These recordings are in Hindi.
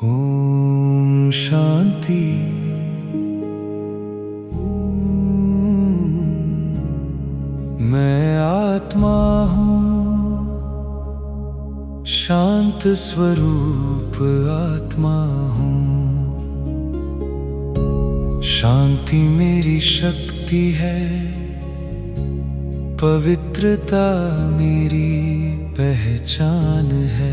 ओम शांति। मैं आत्मा हूँ, शांत स्वरूप आत्मा हूँ। शांति मेरी शक्ति है, पवित्रता मेरी पहचान है।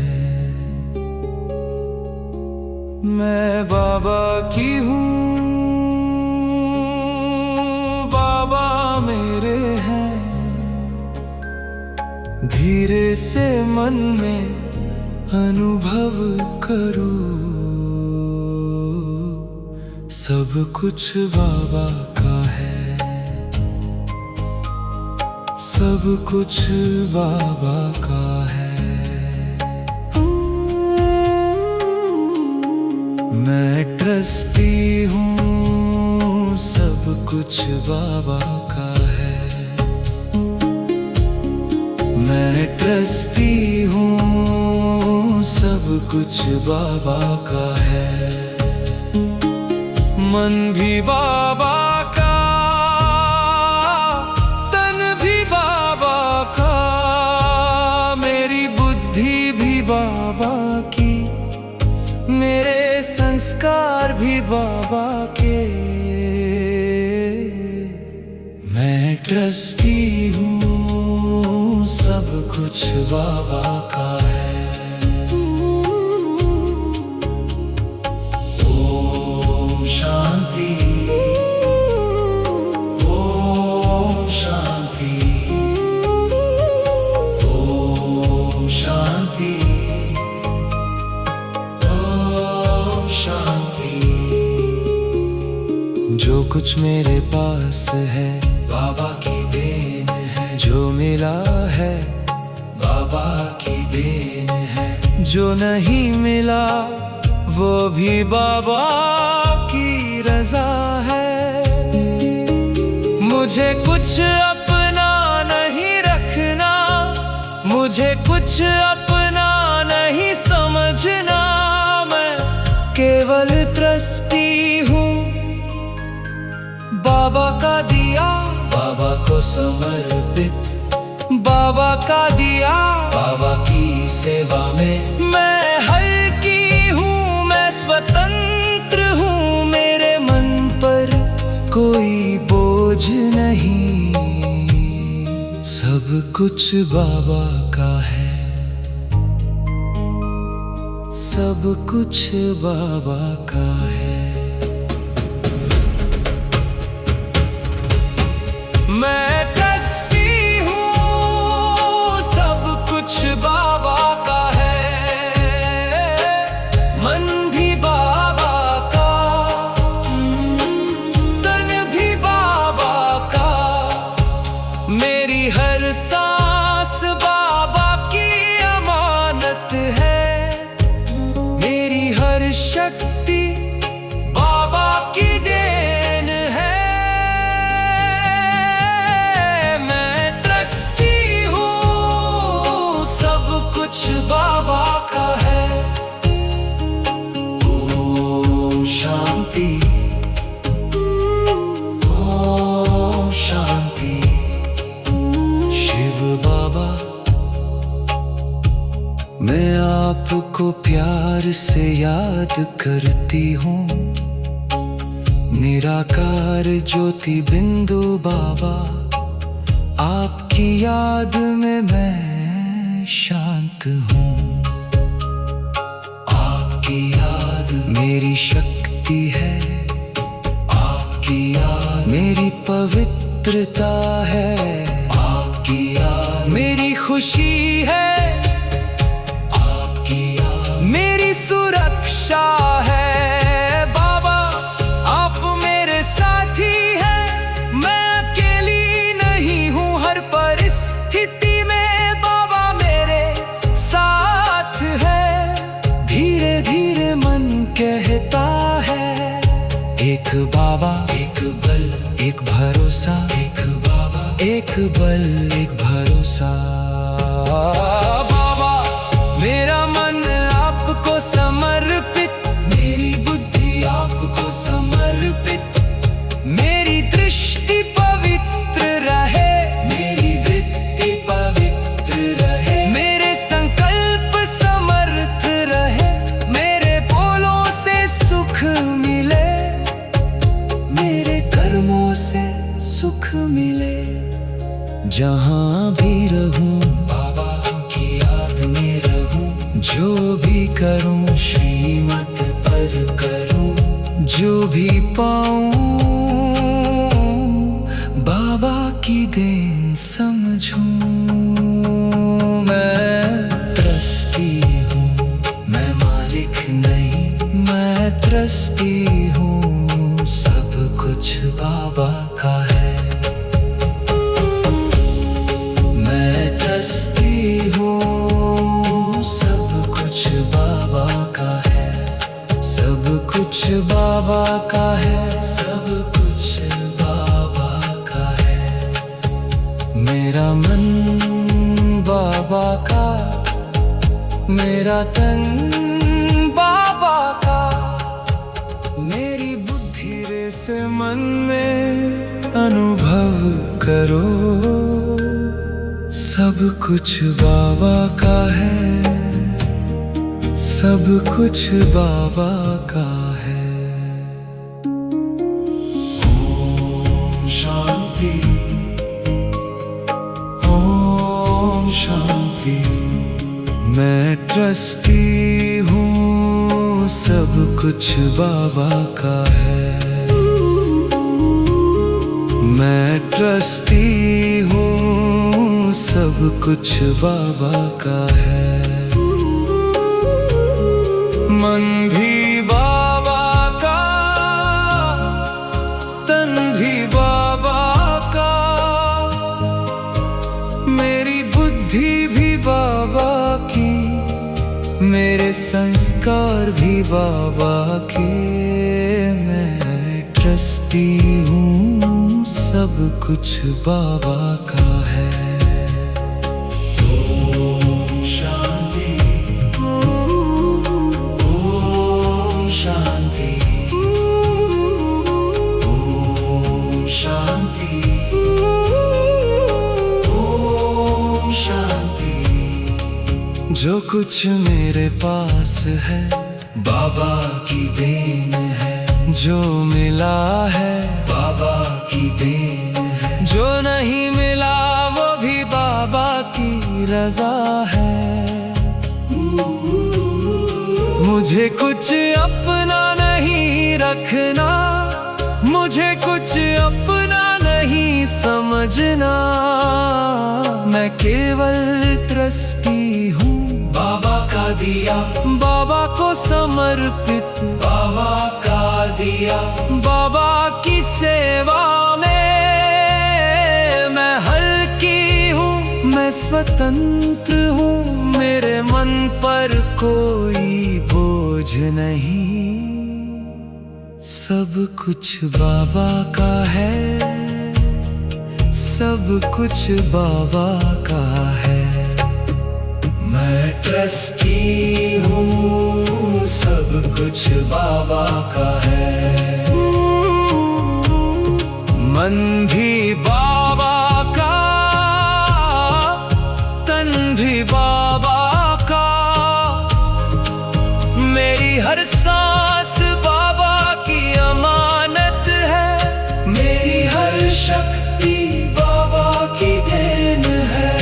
मैं बाबा की हूँ, बाबा मेरे हैं। धीरे से मन में अनुभव करो, सब कुछ बाबा का है, सब कुछ बाबा का है। मैं ट्रस्टी हूँ, सब कुछ बाबा का है। मैं ट्रस्टी हूँ, सब कुछ बाबा का है। मन भी बाबा का, तन भी बाबा का, मेरी बुद्धि भी बाबा की, मेरे संस्कार भी बाबा के। मैं ट्रस्टी हूँ, सब कुछ बाबा का है। ओम शांति, ओम शांति, ओम शांति, ओम शांति। जो कुछ मेरे पास है बाबा की देन है, जो मिला है बाबा की देन है, जो नहीं मिला वो भी बाबा की रजा है। मुझे कुछ अपना नहीं रखना, मुझे कुछ अपना नहीं समझना। मैं केवल ट्रस्टी हूँ, बाबा का दिया बाबा को समर्पित, बाबा का दिया बाबा की सेवा में। मैं हल्की हूँ, मैं स्वतंत्र हूँ, मेरे मन पर कोई बोझ नहीं। सब कुछ बाबा का है, सब कुछ बाबा का है। मैं ट्रस्टी हूँ, सब कुछ बाबा का है। मन भी बाबा का, तन भी बाबा का, मेरी हर सांस बाबा की अमानत है। मेरी हर शक्ति बाबा की देन है। कुछ बाबा का है। ओम शांति, ओम शांति। शिव बाबा, मैं आपको प्यार से याद करती हूँ। निराकार ज्योति बिंदु बाबा, आपकी याद में मैं शांत हूँ। आपकी याद मेरी शक्ति है, आपकी याद मेरी पवित्रता है, आपकी याद मेरी खुशी है, आपकी याद मेरी सुरक्षा है। बाबा आप मेरे साथी हैं, मैं अकेली नहीं हूँ। हर परिस्थिति में कहता है, एक बाबा एक बल एक भरोसा, एक बाबा एक बल एक भरोसा। बाबा मेरा मन आपको समर्पित, मिले जहाँ भी रहूं, बाबा की याद में रहूं। जो भी करूं श्रीमत पर करूं, जो भी पाऊं बाबा की देन समझूं। मैं ट्रस्टी हूँ, मैं मालिक नहीं, मैं ट्रस्टी हूँ। सब कुछ बाबा का है। मैं ट्रस्टी हूँ, सब कुछ बाबा का है। सब कुछ बाबा का है, सब कुछ बाबा का है। मेरा मन बाबा का, मेरा तन बाबा का। मेरी बुद्धि रे से मन में अनुभव करो, सब कुछ बाबा का है। सब कुछ बाबा का है। ओम शांति, ओम शांति। मैं ट्रस्टी हूँ, सब कुछ बाबा का है। मैं ट्रस्टी हूँ, सब कुछ बाबा का है। मन भी बाबा का, तन भी बाबा का। मेरी बुद्धि भी बाबा की, मेरे संस्कार भी बाबा के। मैं ट्रस्टी हूँ, सब कुछ बाबा का है। ओम शांति, ओम शांति, ओम शांति, ओम शांति। जो कुछ मेरे पास है बाबा की देन है। जो मिला है बाबा की देन है। जो नहीं मिला वो भी बाबा की रजा है। मुझे कुछ अपना नहीं रखना, मुझे कुछ अपना नहीं समझना। मैं केवल ट्रस्टी हूँ, बाबा का दिया, बाबा को समर्पित, बाबा का दिया। बाबा की सेवा में मैं हल्की हूँ, मैं स्वतंत्र हूँ। मेरे मन पर कोई बोझ नहीं। सब कुछ बाबा का है, सब कुछ बाबा का है। मैं ट्रस्टी हूँ, सब कुछ बाबा का है। मन भी बाबा का, तन भी बाबा का। मेरी हर सांस बाबा की अमानत है। मेरी हर शक्ति बाबा की देन है।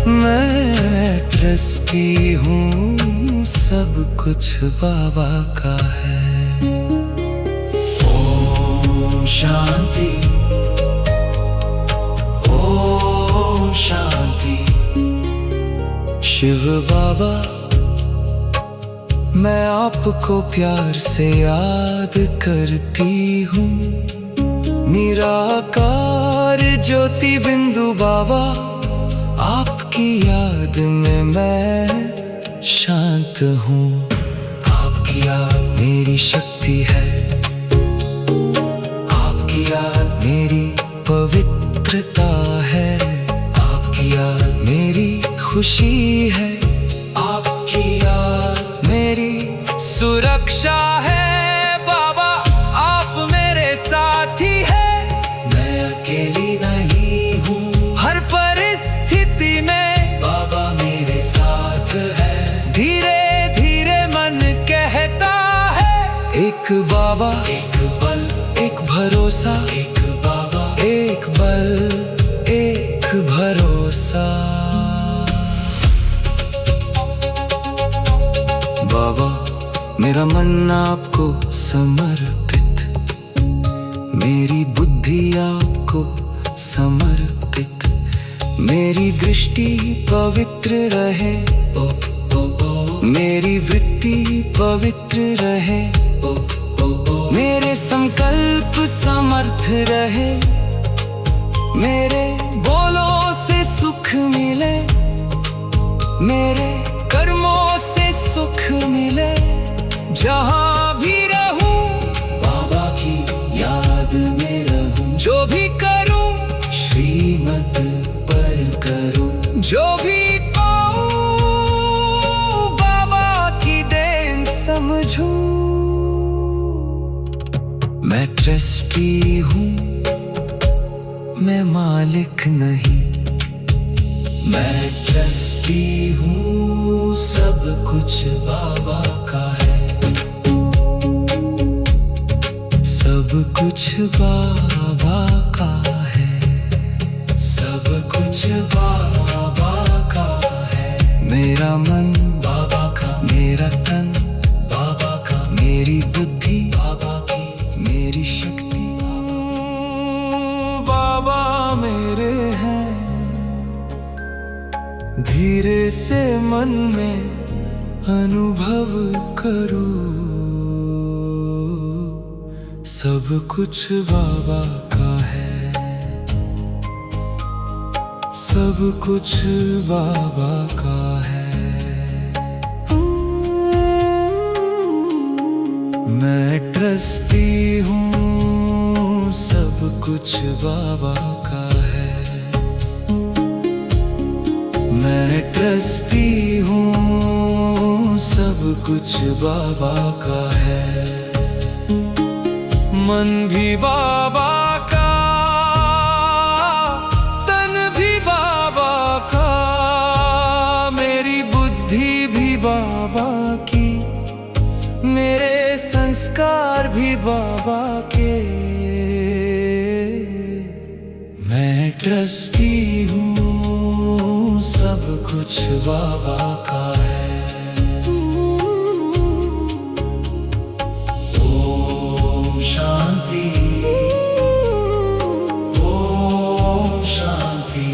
मैं ट्रस्टी हूँ, सब कुछ बाबा का है। ओम शांति, ओम शांति। शिव बाबा, मैं आपको प्यार से याद करती हूँ। निराकार ज्योति बिंदु बाबा, आपकी याद में मैं शांत हूँ। आपकी याद मेरी शक्ति है, आपकी याद मेरी पवित्रता है। आपकी याद मेरी खुशी है, आपकी याद मेरी सुरक्षा है। बाबा आप मेरे साथी है, मैं अकेली नहीं हूँ। हर परिस्थिति में बाबा मेरे साथ है। धीरे धीरे मन कहता है, एक बाबा, एक बल, एक भरोसा। एक बाबा, एक बल एक भरोसा। बाबा मेरा मन आपको समर्पित, मेरी बुद्धि आपको समर्पित, मेरी दृष्टि पवित्र रहे, मेरी वृत्ति पवित्र रहे, मेरे संकल्प समर्थ रहे, मेरे बोलों से सुख मिले, मेरे कर्मों से सुख मिले। जहाँ भी रहूं बाबा की याद में रहूं, जो भी करूं श्रीमत पर करूं, जो भी पाऊं बाबा की देन समझूं। मैं ट्रस्टी हूँ, मैं मालिक नहीं, मैं ट्रस्टी हूँ, सब कुछ बाबा का है, सब कुछ बाबा का है, सब कुछ बाबा का है। मेरा मन बाबा का, मेरा तन बाबा का, मेरी बुद्धि बाबा की, मेरी शक्ति बाबा मेरे हैं। धीरे से मन में अनुभव करो, सब कुछ बाबा का है, सब कुछ बाबा का है। मैं ट्रस्टी हूँ, सब कुछ बाबा का है, मैं ट्रस्टी हूँ, सब कुछ बाबा का है। मन भी बाबा का, तन भी बाबा का, मेरी बुद्धि भी बाबा की, मेरे संस्कार भी बाबा के। मैं ट्रस्टी हूँ, सब कुछ बाबा का है। ओम शांति, ओम शांति,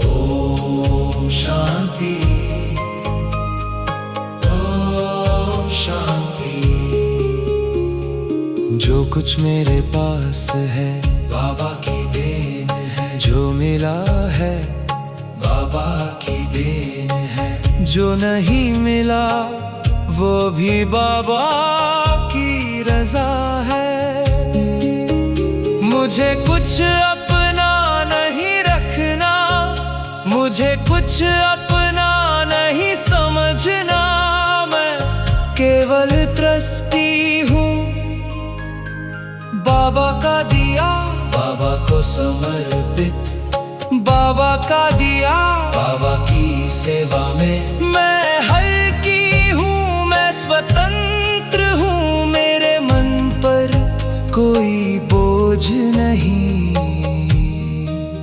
ओम शांति, ओम शांति। जो कुछ मेरे पास है बाबा की देन है, जो मिला है बाबा की देन है, जो नहीं मिला वो भी बाबा की रजा है। मुझे कुछ अपना नहीं रखना, मुझे कुछ अपना नहीं समझना, मैं केवल ट्रस्टी हूँ। बाबा का दिया बाबा को समर्पित, बाबा का दिया बाबा की सेवा में। मैं हल्की हूँ, मैं स्वतंत्र हूँ, मेरे मन पर कोई बोझ नहीं,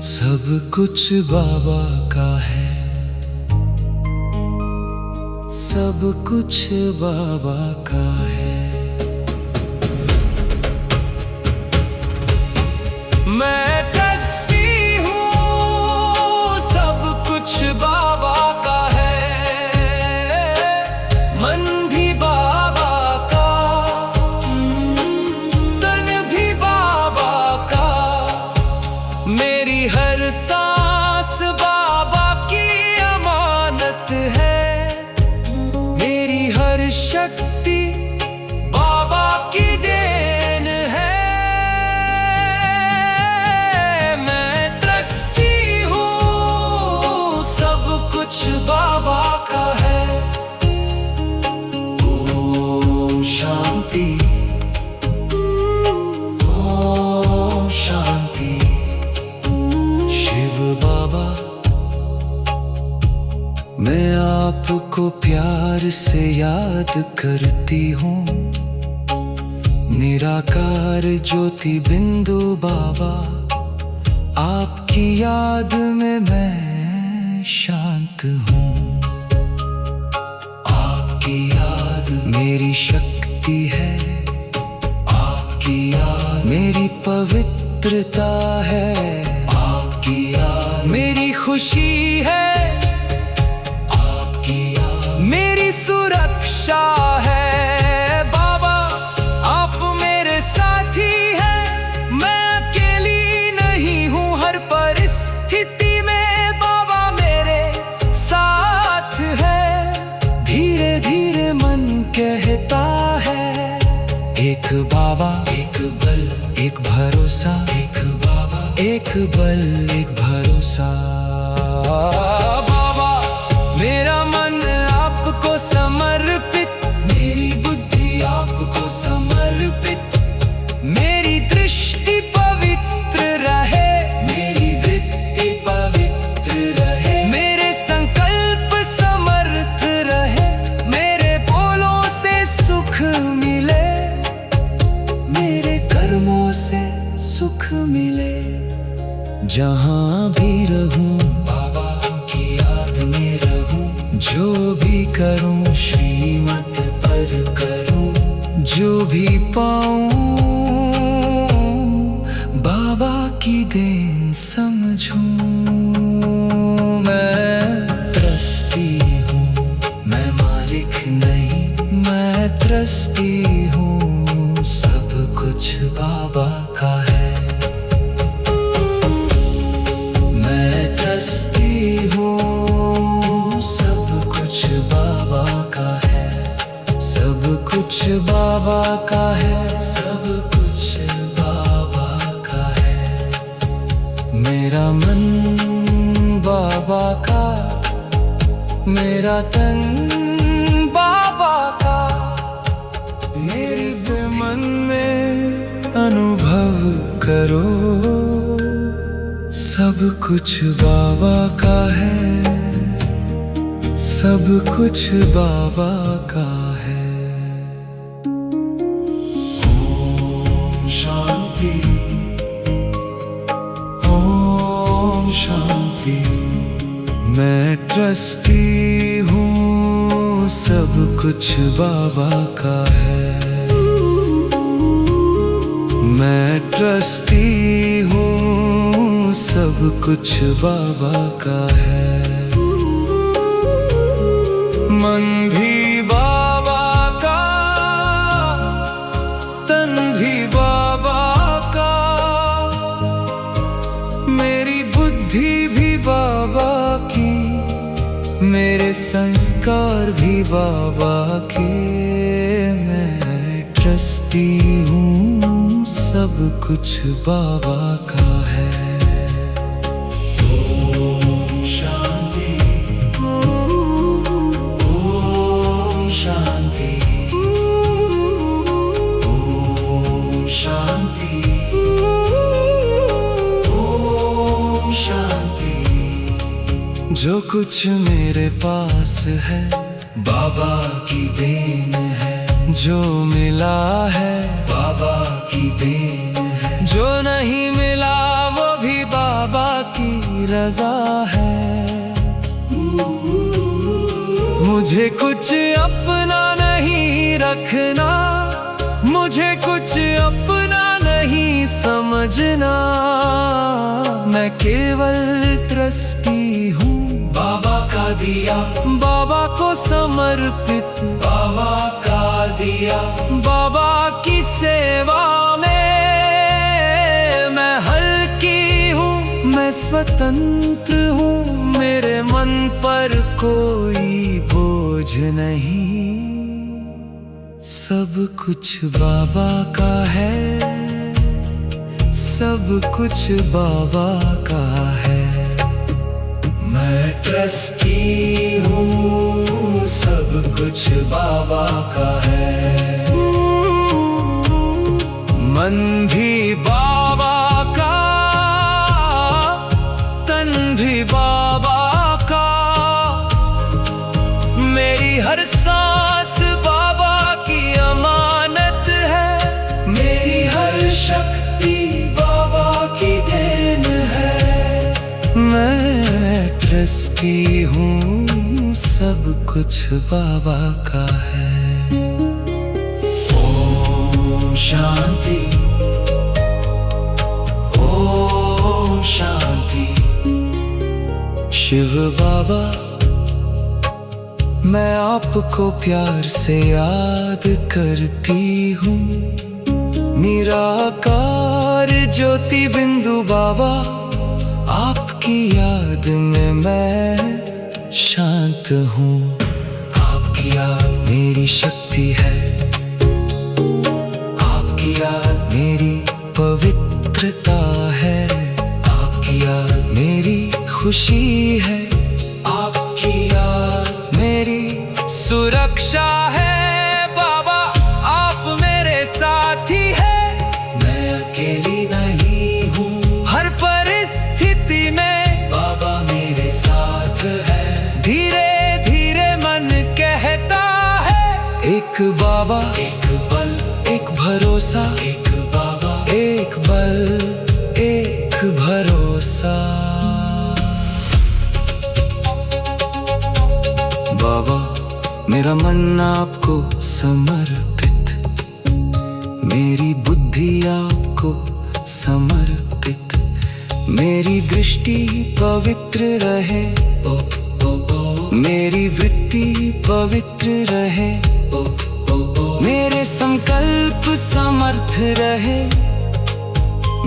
सब कुछ बाबा का है, सब कुछ बाबा का है। मैं ट्रस्टी हूँ, सब कुछ बाबा का है, मन भी बाबा का, तन भी बाबा का, मेरी हर सांस बाबा की अमानत है, मेरी हर शक्ति बाबा की देन है। बाबा का है। ओम शांति, ओम शांति। शिव बाबा मैं आपको प्यार से याद करती हूँ, निराकार ज्योति बिंदु बाबा, आपकी याद में मैं शांत हूँ। आपकी याद मेरी शक्ति है, आपकी याद मेरी पवित्रता है, आपकी याद मेरी खुशी है, आपकी याद मेरी सुरक्षा है। बाबा आप मेरे साथी हैं, मैं अकेली नहीं हूँ हर परिस्थिति में, बाबा मेरे साथ है। धीरे धीरे मन कहता है, एक बाबा एक बल एक भरोसा, एक बाबा एक बल एक भरोसा। बाबा मेरा मन आपको समर्पित, मेरी बुद्धि आपको समर्पित, मेरी दृष्टि पवित्र रहे, मेरी वृत्ति पवित्र रहे, मेरे संकल्प समर्थ रहे, मेरे बोलों से सुख मिले, मेरे कर्मों से सुख मिले। जहाँ भी रहूं बाबा की याद में रहूं, जो भी करूं श्रीमत पर करूं, जो भी पाऊं बाबा की देन समझूं। मैं ट्रस्टी हूँ, मैं मालिक नहीं, मैं ट्रस्टी हूँ, सब कुछ बाबा का है। मैं ट्रस्टी हूँ, सब कुछ बाबा का है, सब कुछ बाबा का है, सब कुछ बाबा का है। मेरा मन बाबा का, मेरा तन बाबा का, मेरे से मन में अनुभव करो, सब कुछ बाबा का है, सब कुछ बाबा का है। ओम शांति, ओम शांति। मैं ट्रस्टी हूँ, सब कुछ बाबा का है। मैं ट्रस्टी हूँ, सब कुछ बाबा का है। मन भी बाबा का, तन भी बाबा का, मेरी बुद्धि भी बाबा की, मेरे संस्कार भी बाबा के। मैं ट्रस्टी हूँ, सब कुछ बाबा का है। ओम शांति, ओम शांति, ओम शांति, ओम शांति। जो कुछ मेरे पास है बाबा की देन है, जो मिला है बाबा की देन है, जो नहीं मिला वो भी बाबा की रजा है। मुझे कुछ अपना नहीं रखना, मुझे कुछ अपना नहीं समझना, मैं केवल ट्रस्टी हूँ, बाबा का दिया, बाबा को समर्पित, बाबा का दिया, बाबा की सेवा में मैं हल्की हूँ, मैं स्वतंत्र हूँ, मेरे मन पर कोई बोझ नहीं, सब कुछ बाबा का है, सब कुछ बाबा का है। मैं ट्रस्टी हूँ, सब कुछ बाबा का है। मन भी बाबा का, तन भी बाबा का, मेरी हर सांस बाबा की अमानत है, ट्रस्टी हूँ, सब कुछ बाबा का है। ओम शांति, ओम शांति। शिव बाबा, मैं आपको प्यार से याद करती हूँ। निराकार ज्योति बिंदु बाबा, आपकी याद में मैं शांत हूँ। आपकी याद मेरी शक्ति है, आपकी याद मेरी पवित्रता है, आपकी याद मेरी खुशी है, आपकी याद मेरी सुरक्षा है। बाबा आप मेरे साथी है, मैं अकेली नहीं हूँ। हर परिस्थिति में बाबा मेरे साथ है। धीरे धीरे मन कहता है, एक बाबा एक बल, एक भरोसा, एक बाबा एक बल, एक भरोसा। बाबा मेरा मन आपको समर्पित, मेरी बुद्धि आपको समर्पित, मेरी दृष्टि पवित्र रहे, मेरी वृत्ति पवित्र रहे, मेरे संकल्प समर्थ रहे,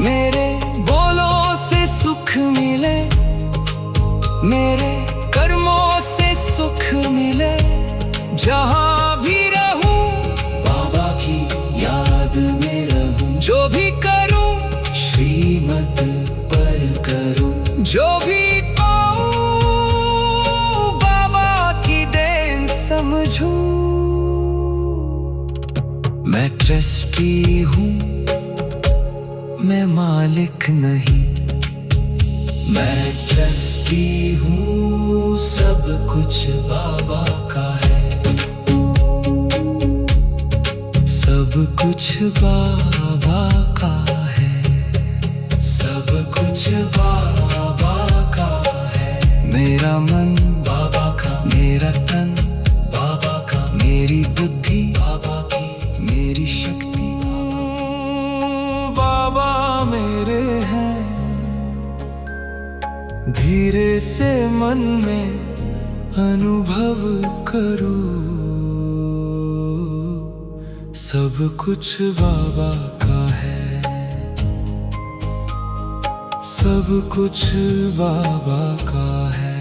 मेरे बोलों से सुख मिले, मेरे कर्मों से सुख मिले। जहाँ भी रहूं बाबा की याद में रहूं, जो भी करूं श्रीमत पर करूं, जो भी पाऊं बाबा की देन समझूं। मैं ट्रस्टी हूँ, मैं मालिक नहीं। मैं ट्रस्टी हूँ, सब कुछ बाबा का है। सब कुछ बाबा का है, सब कुछ बाबा का है। मेरा मन बाबा का, मेरा तन बाबा का, मेरी बुद्धि बाबा की, मेरी शक्ति बाबा मेरे हैं। धीरे से मन में अनुभव करूं, सब कुछ बाबा का है, सब कुछ बाबा का है।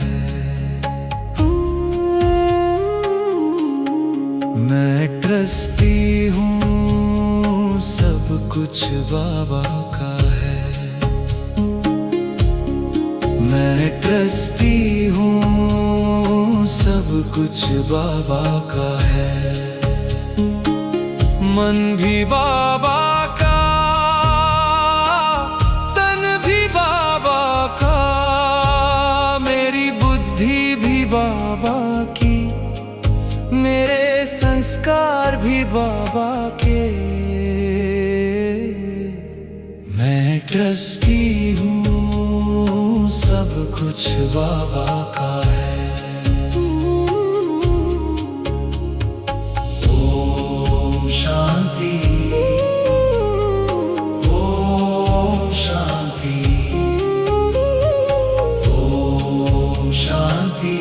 मैं ट्रस्टी हूँ, सब कुछ बाबा का है। मैं ट्रस्टी हूँ, सब कुछ बाबा का है। मन भी बाबा का, तन भी बाबा का, मेरी बुद्धि भी बाबा की, मेरे संस्कार भी बाबा के। मैं ट्रस्टी हूँ, सब कुछ बाबा का है। ओम शांति, ओम शांति, ओम शांति,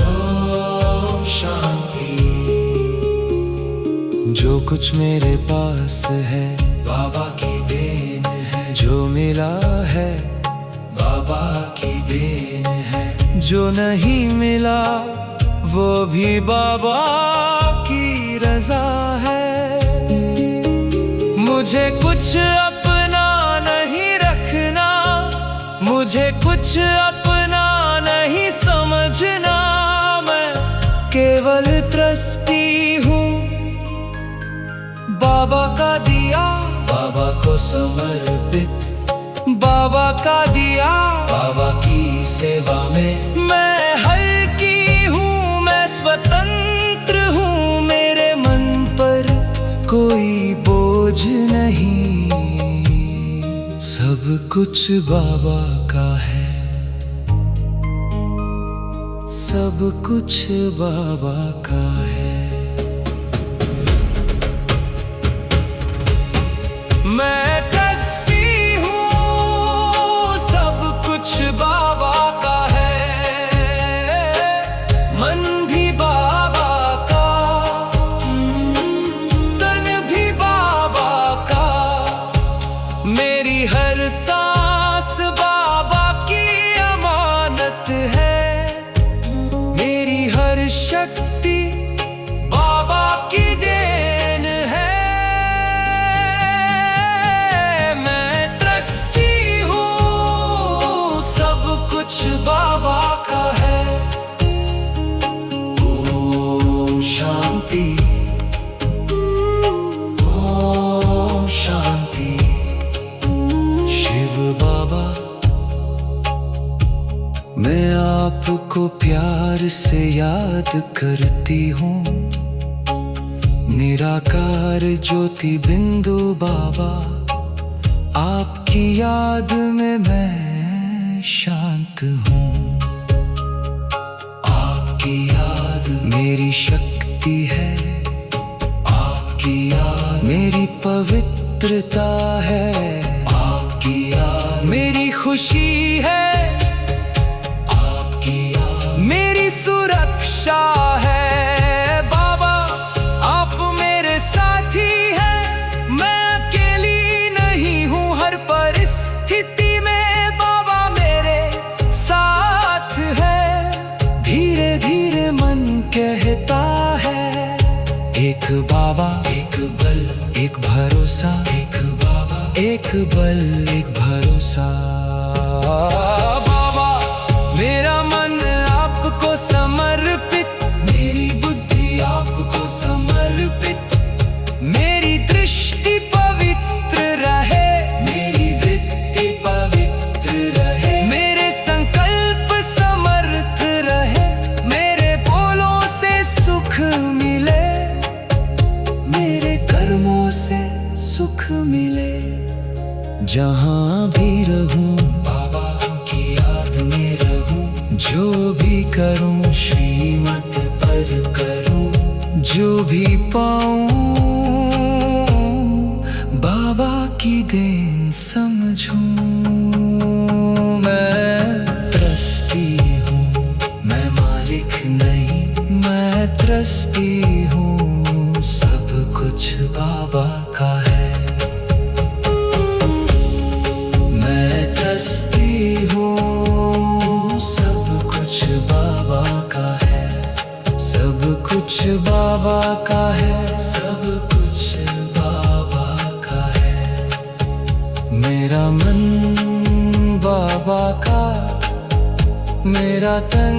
ओम शांति। जो कुछ मेरे पास है बाबा की देन है, जो मिला है बाबा की देन है, जो नहीं मिला वो भी बाबा की रज़ा है। मुझे कुछ अपना नहीं रखना, मुझे कुछ अपना नहीं समझना। मैं केवल ट्रस्टी हूँ, बाबा का दिया बाबा को समर्पित, बाबा का दिया बाबा की सेवा में। मैं हल्की हूँ, मैं स्वतंत्र हूँ, मेरे मन पर कोई बोझ नहीं। सब कुछ बाबा का है, सब कुछ बाबा का है। मैं ट्रस्टी हूँ, सब कुछ बाबा का है। मन भी बाबा का, तन भी बाबा का, मेरी हर सांस बाबा की अमानत है। मेरी हर शक्ति बाबा की देन है। मैं ट्रस्टी हूँ, सब कुछ बाबा का है। ओम शांति, ओम शांति। शिव बाबा, मैं आपको प्यार से याद करती हूँ। निराकार ज्योति बिंदु बाबा, आपकी याद में मैं शांत हूँ। आपकी याद मेरी शक्ति है, आपकी याद मेरी पवित्रता है, आपकी याद मेरी खुशी है, मेरी सुरक्षा है। बाबा आप मेरे साथी हैं, मैं अकेली नहीं हूँ। हर परिस्थिति में बाबा मेरे साथ है। धीरे धीरे मन कहता है, एक बाबा एक बल एक भरोसा, एक बाबा एक बल एक भरोसा। बाबा मेरा मन आपको समर्पित, मेरी बुद्धि आपको समर्पित। मेरी दृष्टि पवित्र रहे, मेरी वृत्ति पवित्र रहे। मेरे संकल्प समर्थ रहे, मेरे बोलों से सुख मिले, मेरे कर्मों से सुख मिले। जहाँ भी रहूं बाबा की याद में रहूं। जो भी करूं श्रीमत पर करूं, जो भी पाऊं बाबा की देन समझूं। मैं ट्रस्टी हूँ, मैं मालिक नहीं, मैं ट्रस्टी हूँ। सब कुछ बाबा का है। मैं ट्रस्टी हूँ, सब कुछ बाबा का है। सब कुछ बाबा का है, सब कुछ बाबा का है। मेरा मन बाबा का, मेरा तन